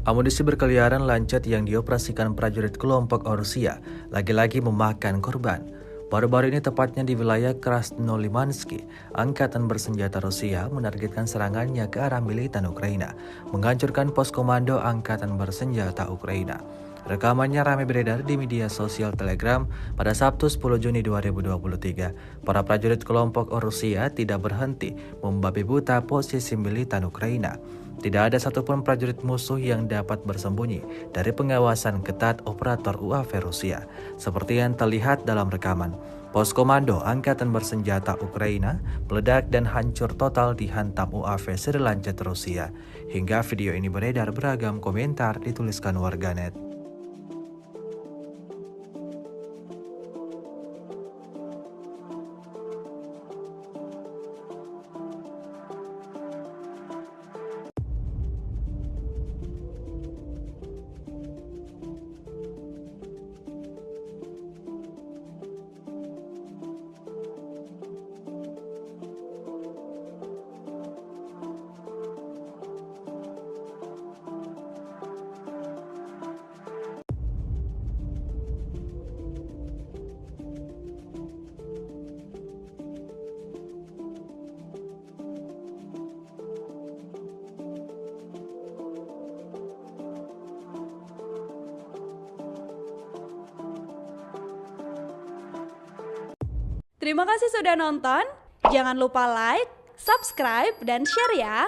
Amunisi berkeliaran lancet yang dioperasikan prajurit kelompok Rusia lagi-lagi memakan korban. Baru-baru ini tepatnya di wilayah Krasnolimansky, angkatan bersenjata Rusia menargetkan serangannya ke arah militan Ukraina, menghancurkan pos komando angkatan bersenjata Ukraina. Rekamannya ramai beredar di media sosial Telegram pada Sabtu 10 Juni 2023. Para prajurit kelompok Rusia tidak berhenti membabi buta posisi militan Ukraina. Tidak ada satupun prajurit musuh yang dapat bersembunyi dari pengawasan ketat operator UAV Rusia. Seperti yang terlihat dalam rekaman, pos komando angkatan bersenjata Ukraina meledak dan hancur total dihantam UAV seri lancet Rusia. Hingga video ini beredar, beragam komentar dituliskan warganet. Terima kasih sudah nonton. Jangan lupa like, subscribe, dan share ya.